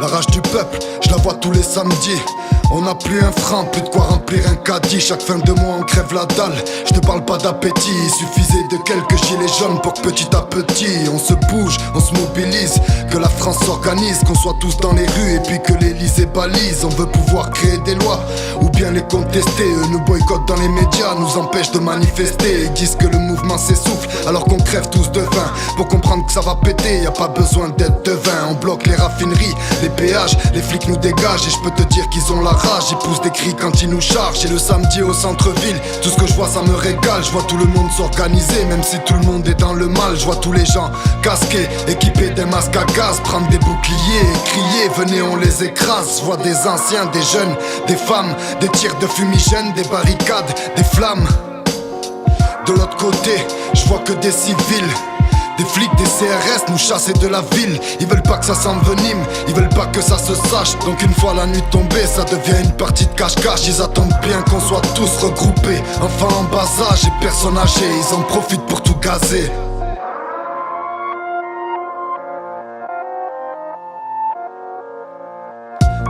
La rage du peuple, je la vois tous les samedis. On n'a plus un franc, plus de quoi remplir un caddie. Chaque fin de mois on crève la dalle. Je te parle pas d'appétit, il suffisait de quelques gilets jaunes pour que petit à petit on se bouge, on se mobilise. Que la France s'organise, qu'on soit tous dans les rues et puis que l'Élysée balise. On veut pouvoir créer des lois ou bien les contester. Eux nous boycottent dans les médias, nous empêchent de manifester. Ils disent que le mouvement s'essouffle alors qu'on crève tous de faim. Pour comprendre que ça va péter, y a pas besoin d'être devin. On bloque les raffineries, les péages, les flics nous dégagent. Et je peux te dire qu'ils ont la rage, ils poussent des cris quand ils nous chargent. Et le samedi au centre-ville, tout ce que je vois ça me régale. Je vois tout le monde s'organiser, même si tout le monde est dans le mal. Je vois tous les gens casqués, équipés d'un masque à gaz, prendre des boucliers et crier, venez on les écrase. Je vois des anciens, des jeunes, des femmes, des tirs de fumigène, des barricades, des flammes. De l'autre côté, je vois que des civils, des flics, des CRS nous chasser de la ville. Ils veulent pas que ça s'envenime, ils veulent pas que ça se sache. Donc une fois la nuit tombée, ça devient une partie de cache-cache. Ils attendent bien qu'on soit tous regroupés, enfants en bas âge et personnes âgées. Ils en profitent pour tout gazer.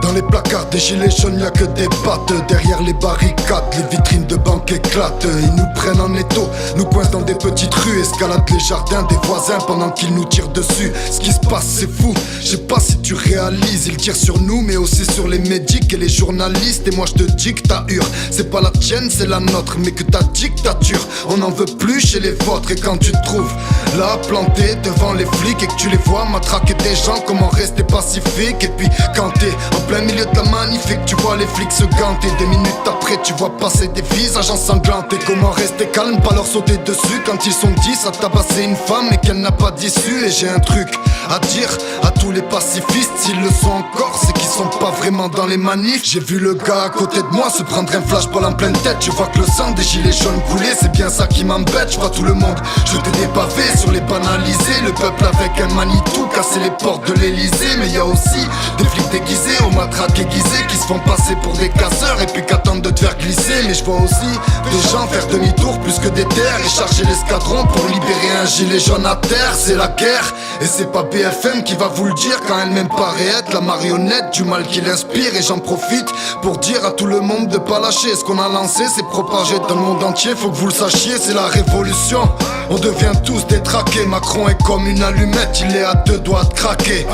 Dans les placards des gilets jaunes, y'a que des pattes. Derrière les barricades, les vitrines de banques éclatent. Ils nous prennent en étau, nous coincent dans des petites rues. Escaladent les jardins des voisins pendant qu'ils nous tirent dessus. Ce qui se passe c'est fou, je sais pas si tu réalises. Ils tirent sur nous mais aussi sur les médics et les journalistes. Et moi je te dis que ta hure, c'est pas la tienne, c'est la nôtre. Mais que ta dictature, on n'en veut plus chez les vôtres. Et quand tu te trouves là planté devant les flics et que tu les vois matraquer des gens, comment rester pacifique? Et puis quand t'es en plein milieu de la manif et que tu vois les flics se ganter, des minutes après tu vois passer des visages ensanglantés. Comment rester calme, pas leur sauter dessus quand ils sont 10 à tabasser une femme et qu'elle n'a pas d'issue. Et j'ai un truc à dire à tous les pacifistes, s'ils le sont encore, c'est qu'ils sont pas vraiment dans les manifs. J'ai vu le gars à côté de moi se prendre un flashball en pleine tête. Tu vois que le sang des gilets jaunes coulait, c'est bien ça qui m'embête. Je vois tout le monde jeter des pavés sur les banalisés. Le peuple avec un Manitou casser les portes de l'Elysée. Mais y a aussi des flics déguisés aux matraques aiguisées qui se font passer pour des casseurs et puis qu'attendent de te faire glisser. Mais je vois aussi des gens faire demi-tour plus que des terres et charger l'escadron pour libérer un gilet jaune à terre. C'est la guerre et c'est pas BFM qui va vous le dire quand elle-même paraît être la marionnette du mal qui l'inspire. Et j'en profite pour dire à tout le monde de pas lâcher. Ce qu'on a lancé c'est propagé dans le monde entier, faut que vous le sachiez, c'est la révolution. On devient tous détraqués, Macron est comme une allumette, il est à deux doigts de craquer.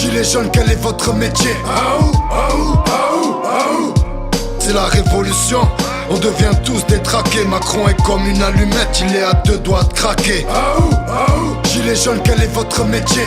Gilets jaunes, quel est votre métier? C'est la révolution. On devient tous détraqués, Macron est comme une allumette, il est à deux doigts de craquer. Gilets jaunes, quel est votre métier?